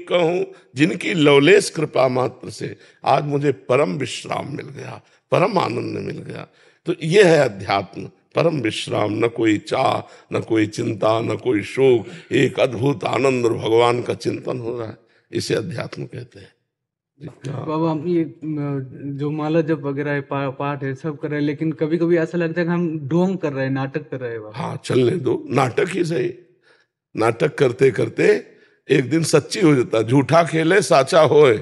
कहूं, जिनकी लवलेश कृपा मात्र से आज मुझे परम विश्राम मिल गया, परम आनंद मिल गया। तो ये है अध्यात्म, परम विश्राम, न कोई चाह, न कोई चिंता, न कोई शोक, एक अद्भुत आनंद और भगवान का चिंतन हो रहा है, इसे अध्यात्म कहते हैं। बाबा हम ये जो माला जप वगैरह है, पाठ है, सब कर रहे हैं, लेकिन कभी कभी ऐसा लगता है कि हम ढोंग कर रहे हैं, नाटक कर रहे हैं बाबा। हाँ, चलने दो, नाटक ही सही। नाटक करते करते एक दिन सच्ची हो जाता है। झूठा खेले साचा होए,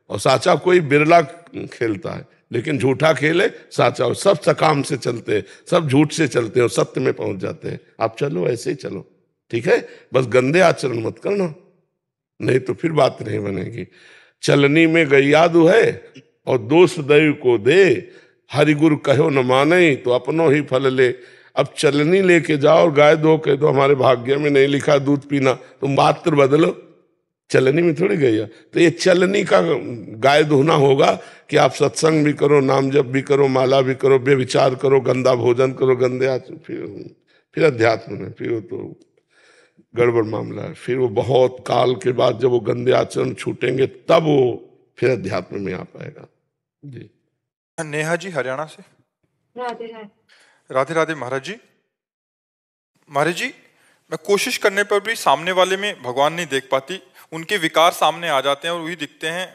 और साचा कोई बिरला खेलता है, लेकिन झूठा खेले साचा हो। सब सकाम से चलते हैं, सब झूठ से चलते हैं और सत्य में पहुंच जाते हैं। आप चलो, ऐसे ही चलो, ठीक है। बस गंदे आचरण मत करना, नहीं तो फिर बात नहीं बनेगी। चलनी में गैया दुहै और दोष दैव को दे, हरिगुरु कहो न माने तो अपनों ही फल ले। अब चलनी लेके जाओ और गाय दो कह दो हमारे भाग्य में नहीं लिखा दूध पीना, तुम मात्र बदलो, चलनी में थोड़ी गैया। तो ये चलनी का गाय धोना होगा कि आप सत्संग भी करो, नाम जप भी करो, माला भी करो, व्यभिचार करो, गंदा भोजन करो, गंदे आचरण, फिर अध्यात्म में फिर वो तो गड़बड़ मामला है। फिर वो बहुत काल के बाद जब वो गंदे आचरण छूटेंगे तब वो फिर अध्यात्म में आ पाएगा जी। नेहा जी हरियाणा से। राधे राधे। राधे राधे महाराज जी। महाराज जी, मैं कोशिश करने पर भी सामने वाले में भगवान नहीं देख पाती, उनके विकार सामने आ जाते हैं और वही दिखते हैं।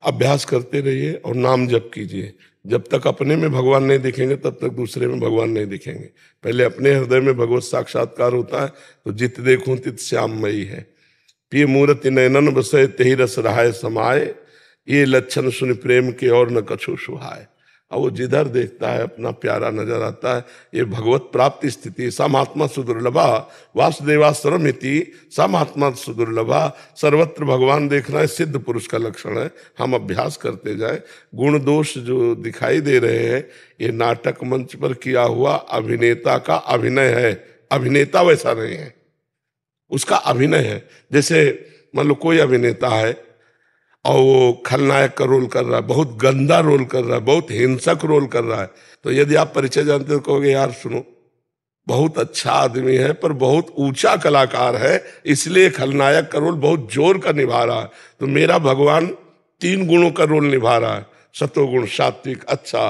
अभ्यास करते रहिए और नाम जप कीजिए। जब तक अपने में भगवान नहीं दिखेंगे तब तक दूसरे में भगवान नहीं दिखेंगे। पहले अपने हृदय में भगवत साक्षात्कार होता है तो जित देखूं तित श्याममयी है। पिय मूर्ति नयनन बसय तेहि रस रहाय समाये, ये लक्षण सुन प्रेम के और न कछु सुहाय। और वो जिधर देखता है अपना प्यारा नजर आता है। ये भगवत प्राप्ति स्थिति समात्मा सुदुर्लभा वासुदेवाश्रमिति, समात्मा सुदुर्लभा, सर्वत्र भगवान देखना है, सिद्ध पुरुष का लक्षण है। हम अभ्यास करते जाए। गुण दोष जो दिखाई दे रहे हैं ये नाटक मंच पर किया हुआ अभिनेता का अभिनय है, अभिनेता वैसा नहीं है, उसका अभिनय है। जैसे मान लो कोई अभिनेता है और वो खलनायक का रोल कर रहा है, बहुत गंदा रोल कर रहा है, बहुत हिंसक रोल कर रहा है, तो यदि आप परिचय जानते हो कहोगे यार सुनो बहुत अच्छा आदमी है पर बहुत ऊंचा कलाकार है, इसलिए खलनायक का रोल बहुत जोर का निभा रहा है। तो मेरा भगवान 3 गुणों का रोल निभा रहा है, सतोगुण सात्विक अच्छा,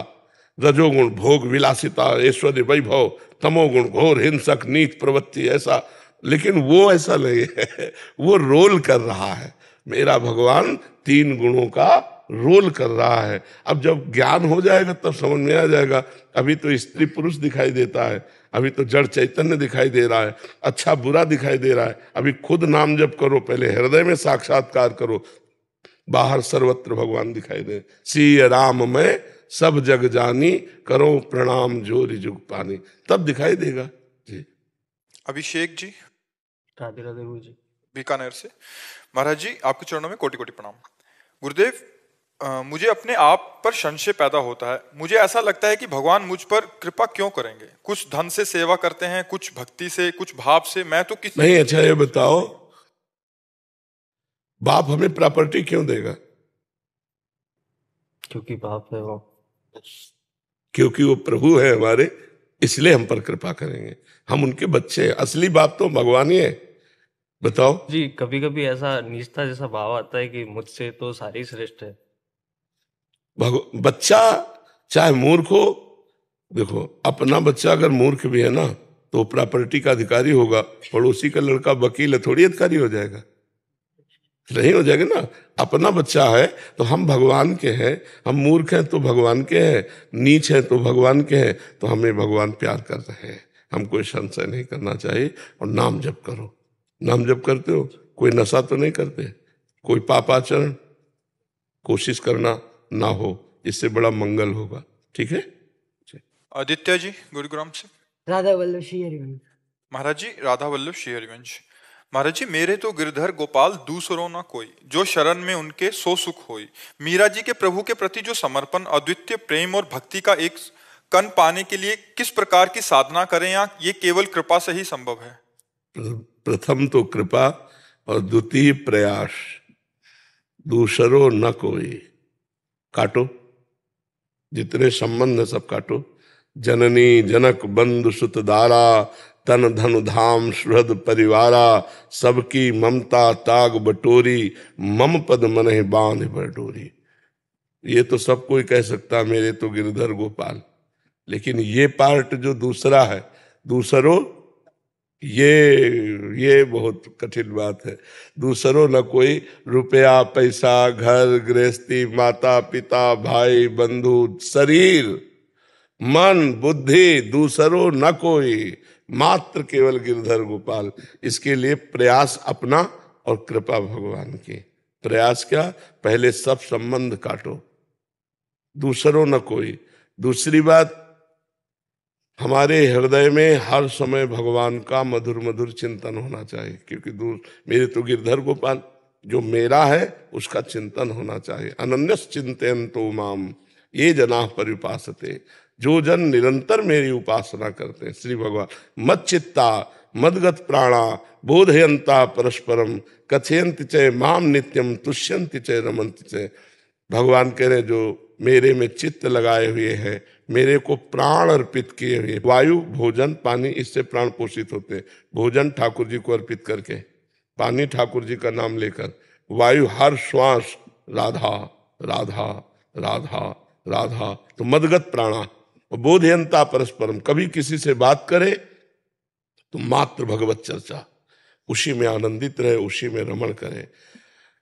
रजोगुण भोग विलासिता ऐश्वर्य वैभव, तमोगुण घोर हिंसक नीच प्रवृत्ति ऐसा। लेकिन वो ऐसा नहीं है, वो रोल कर रहा है। मेरा भगवान 3 गुणों का रोल कर रहा है। अब जब ज्ञान हो जाएगा तब समझ में आ जाएगा। अभी तो स्त्री पुरुष दिखाई देता है, अभी तो जड़ चैतन्य दिखाई दे रहा है, अच्छा बुरा दिखाई दे रहा है। अभी खुद नाम जप करो, पहले हृदय में साक्षात्कार करो, बाहर सर्वत्र भगवान दिखाई दे। सिय राम में सब जग जानी, करो प्रणाम जोरि जुग पानी, तब दिखाई देगा जी। अभिषेक जी राधे राधे गुरु जी, बीकानेर से। महाराज जी, आपके चरणों में कोटि कोटि प्रणाम। गुरुदेव, मुझे अपने आप पर संशय पैदा होता है। मुझे ऐसा लगता है कि भगवान मुझ पर कृपा क्यों करेंगे? कुछ धन से सेवा करते हैं, कुछ भक्ति से, कुछ भाव से, मैं तो किसी नहीं। अच्छा ये बताओ, बाप हमें प्रॉपर्टी क्यों देगा? क्योंकि बाप है वो, क्योंकि वो प्रभु है हमारे, इसलिए हम पर कृपा करेंगे। हम उनके बच्चे हैं, असली बाप तो भगवान ही है। बताओ जी। कभी कभी ऐसा निष्ठा जैसा भाव आता है कि मुझसे तो सारी श्रेष्ठ है। बच्चा चाहे मूर्ख हो, देखो अपना बच्चा अगर मूर्ख भी है ना तो प्रॉपर्टी का अधिकारी होगा, पड़ोसी का लड़का वकील है थोड़ी अधिकारी हो जाएगा? नहीं हो जाएगा ना। अपना बच्चा है तो हम भगवान के हैं, हम मूर्ख हैं तो भगवान के हैं, नीच हैं तो भगवान के हैं, तो हमें भगवान प्यार कर रहे हैं। हम कोई संशय नहीं करना चाहिए। और नाम जप करो। नाम जप करते हो, कोई नशा तो नहीं करते, कोई पापाचरण कोशिश करना ना हो, इससे बड़ा मंगल होगा। ठीक है। आदित्य जी गुरुग्राम से। राधा वल्लभ श्री हरिवंश। महाराज जी, राधा वल्लभ श्री हरिवंश। महाराज जी, मेरे तो गिरधर गोपाल दूसरों ना कोई, जो शरण में उनके सो सुख होई। मीरा जी के प्रभु के प्रति जो समर्पण, अद्वितीय प्रेम और भक्ति का एक कण पाने के लिए किस प्रकार की साधना करें, या ये केवल कृपा से ही संभव है? प्रथम तो कृपा और द्वितीय प्रयास, दूसरों न कोई। काटो, जितने संबंध सब काटो। जननी जनक बंधु सुत दारा, तन धन धाम सुहृद परिवारा, सबकी ममता ताग बटोरी, मम पद मनहि बांध बटोरी। ये तो सब कोई कह सकता मेरे तो गिरधर गोपाल, लेकिन ये पार्ट जो दूसरा है, दूसरो, ये बहुत कठिन बात है। दूसरो न कोई रुपया पैसा घर गृहस्थी माता पिता भाई बंधु शरीर मन बुद्धि, दूसरो न कोई, मात्र केवल गिरधर गोपाल। इसके लिए प्रयास अपना और कृपा भगवान की। प्रयास क्या? पहले सब संबंध काटो, दूसरों न कोई। दूसरी बात, हमारे हृदय में हर समय भगवान का मधुर मधुर चिंतन होना चाहिए, क्योंकि मेरे तो गिरधर गोपाल, जो मेरा है उसका चिंतन होना चाहिए। अनन्यस चिंतयन्तो माम ये जना परिपासते, जो जन निरंतर मेरी उपासना करते हैं। श्री भगवान मत चित्ता मदगत प्राणा बोधयंता परस्परम कथयंति च माम नित्यम तुष्यंति च रमंति च। भगवान कह रहे जो मेरे में चित्त लगाए हुए हैं, मेरे को प्राण अर्पित किए हुए, वायु भोजन पानी, इससे प्राण पोषित होते हैं। भोजन ठाकुर जी को अर्पित करके, पानी ठाकुर जी का नाम लेकर, वायु हर श्वास राधा राधा राधा राधा, तो मदगत प्राणा। बोधयंता परस्परम, कभी किसी से बात करे तो मात्र भगवत चर्चा, उसी में आनंदित रहे, उसी में रमण करे।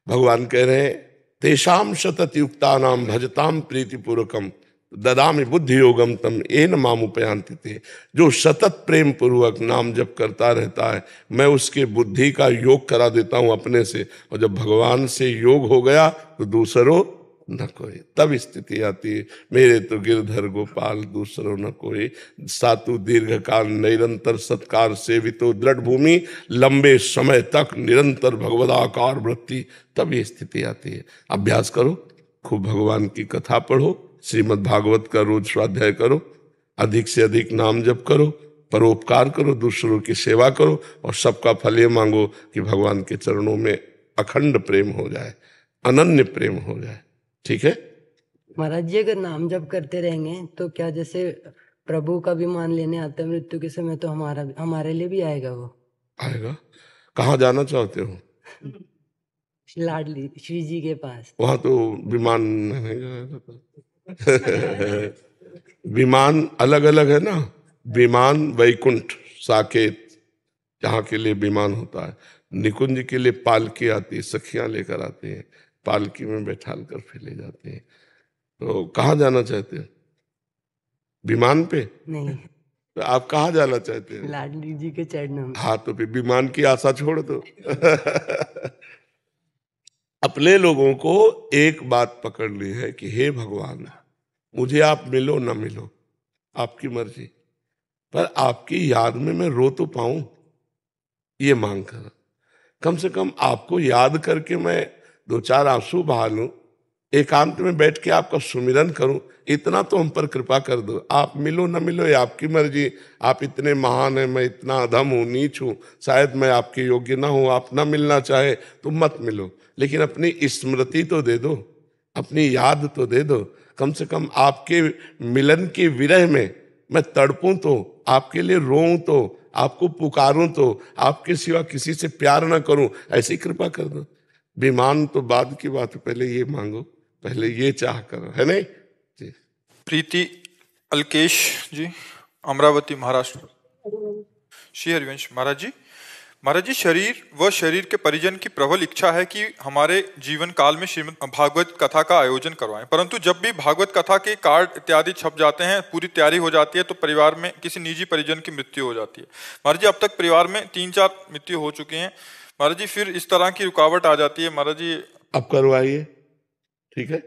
भगवान कह रहे हैं तेषाम सतत युक्तानाम भजताम प्रीतिपूर्वकम ददामि बुद्धि योगम तम येन माम उपयांति ते। जो सतत प्रेम पूर्वक नाम जप करता रहता है, मैं उसके बुद्धि का योग करा देता हूं अपने से। और जब भगवान से योग हो गया तो दूसरों न कोई, तब स्थिति आती है मेरे तो गिरधर गोपाल दूसरों न कोई। सातु दीर्घ काल निरंतर सत्कार सेवितो दृढ़ भूमि, लंबे समय तक निरंतर भगवदाकार वृत्ति, तब ये स्थिति आती है। अभ्यास करो, खूब भगवान की कथा पढ़ो, श्रीमद् भागवत का रोज स्वाध्याय करो, अधिक से अधिक नाम जप करो, परोपकार करो, दूसरों की सेवा करो, और सबका फल ये मांगो कि भगवान के चरणों में अखंड प्रेम हो जाए, अनन्य प्रेम हो जाए। ठीक है महाराज जी, अगर नाम जप करते रहेंगे तो क्या जैसे प्रभु का भी मान लेने आता है मृत्यु के समय, तो हमारे लिए भी आएगा? वो आएगा। कहाँ जाना चाहते हो? लाडली श्री जी के पास। वहां तो विमान नहीं जाएगा। विमान अलग अलग है ना, विमान वैकुंठ साकेत जहाँ के लिए विमान होता है, निकुंज के लिए पालकी आती है, सखियां लेकर आती हैं, पालकी में बैठाल कर फिर ले जाते हैं। तो कहाँ जाना चाहते हैं? विमान पे नहीं। तो आप कहाँ जाना चाहते हैं? लाडली जी के चरणों में। हाँ, तो फिर विमान की आशा छोड़ दो। अपने लोगों को एक बात पकड़नी है कि हे भगवान, मुझे आप मिलो ना मिलो आपकी मर्जी, पर आपकी याद में मैं रो तो पाऊं, ये मांग कर। कम से कम आपको याद करके मैं दो चार आंसू बहा लूं, एकांत में बैठ के आपका सुमिरन करूं, इतना तो हम पर कृपा कर दो। आप मिलो ना मिलो ये आपकी मर्जी। आप इतने महान हैं, मैं इतना अधम हूं, नीच हूं, शायद मैं आपके योग्य ना हूं, आप ना मिलना चाहे तो मत मिलो, लेकिन अपनी स्मृति तो दे दो, अपनी याद तो दे दो। कम से कम आपके मिलन के विरह में मैं तड़पूं तो, आपके लिए रोऊं तो, आपको पुकारूं तो, आपके सिवा किसी से प्यार ना करूं, ऐसी कृपा कर दो। विमान तो बाद की बात, पहले ये मांगो, पहले ये चाह करो, है नहीं जी। प्रीति अलकेश जी, अमरावती महाराष्ट्र। श्री हरिवंश महाराज जी, शरीर व शरीर के परिजन की प्रबल इच्छा है कि हमारे जीवन काल में श्रीमद् भागवत कथा का आयोजन करवाएं, परंतु जब भी भागवत कथा के कार्ड इत्यादि छप जाते हैं, पूरी तैयारी हो जाती है, तो परिवार में किसी निजी परिजन की मृत्यु हो जाती है। महाराज जी, अब तक परिवार में 3-4 मृत्यु हो चुकी हैं महाराज जी, फिर इस तरह की रुकावट आ जाती है महाराज जी। अब करवाइए, ठीक है,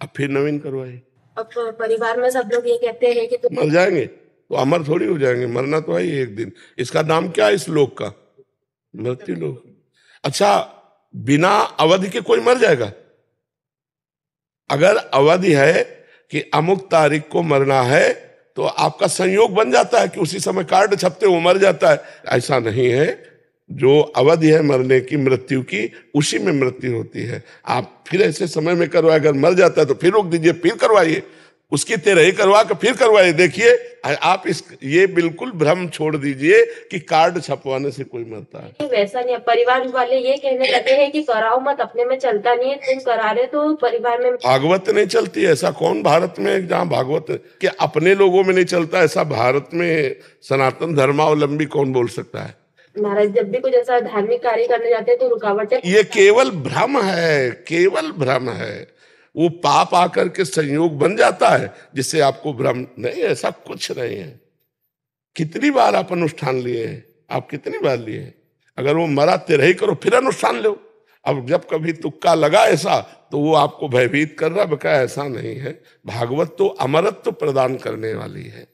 अब फिर नवीन करवाइए। अब परिवार में सब लोग ये कहते हैं कि मर जाएंगे तो अमर थोड़ी हो जाएंगे, मरना तो है ही एक दिन। इसका नाम क्या है इस लोक का? मृत्यु लोक। अच्छा, बिना अवधि के कोई मर जाएगा? अगर अवधि है कि अमुक तारीख को मरना है, तो आपका संयोग बन जाता है कि उसी समय कार्ड छपते वो मर जाता है। ऐसा नहीं है, जो अवधि है मरने की, मृत्यु की, उसी में मृत्यु होती है। आप फिर ऐसे समय में करवाए, अगर मर जाता है तो फिर रोक दीजिए, फिर करवाइए। उसकी तेरही करवा के फिर करवाए। देखिए आप ये बिल्कुल भ्रम छोड़ दीजिए कि कार्ड छपवाने से कोई मरता है। वैसा नहीं है। परिवार वाले ये कहने लगे हैं कि कराओ मत, अपने में चलता नहीं है, तुम करा रहे तो परिवार में। भागवत नहीं चलती, ऐसा कौन भारत में है जहाँ भागवत कि अपने लोगों में नहीं चलता? ऐसा भारत में सनातन धर्मावलंबी कौन बोल सकता है? महाराज जब भी कुछ ऐसा धार्मिक कार्य करने जाते हैं तो रुकावटें। ये केवल भ्रम है, केवल भ्रम है। वो पाप आकर के संयोग बन जाता है जिससे आपको भ्रम नहीं, ऐसा कुछ नहीं है। कितनी बार आप अनुष्ठान लिए हैं? आप कितनी बार लिए हैं? अगर वो मरा तेरही करो फिर अनुष्ठान लो। अब जब कभी तुक्का लगा ऐसा तो वो आपको भयभीत कर रहा, बका ऐसा नहीं है। भागवत तो अमरत्व प्रदान करने वाली है।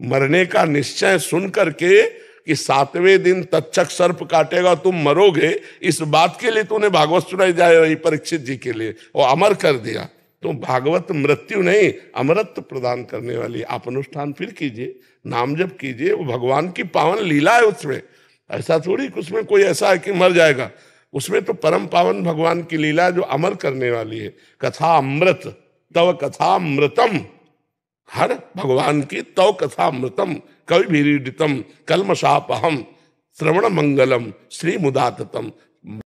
मरने का निश्चय सुन करके कि 7वें दिन तक्षक सर्प काटेगा तुम मरोगे, इस बात के लिए तूने भागवत सुनाई जाए वही परीक्षित जी के लिए, वो अमर कर दिया। तो भागवत मृत्यु नहीं अमरत्व प्रदान करने वाली। आप अनुष्ठान फिर कीजिए, नाम जप कीजिए, वो भगवान की पावन लीला है उसमें। ऐसा थोड़ी कि उसमें कोई ऐसा है कि मर जाएगा। उसमें तो परम पावन भगवान की लीला जो अमर करने वाली है। कथा अमृत तव कथा अमृतम, हर भगवान की तव कथा अमृतम कवि भीरीडितम कलमशापहम श्रवण मंगलम श्री मुदाततम।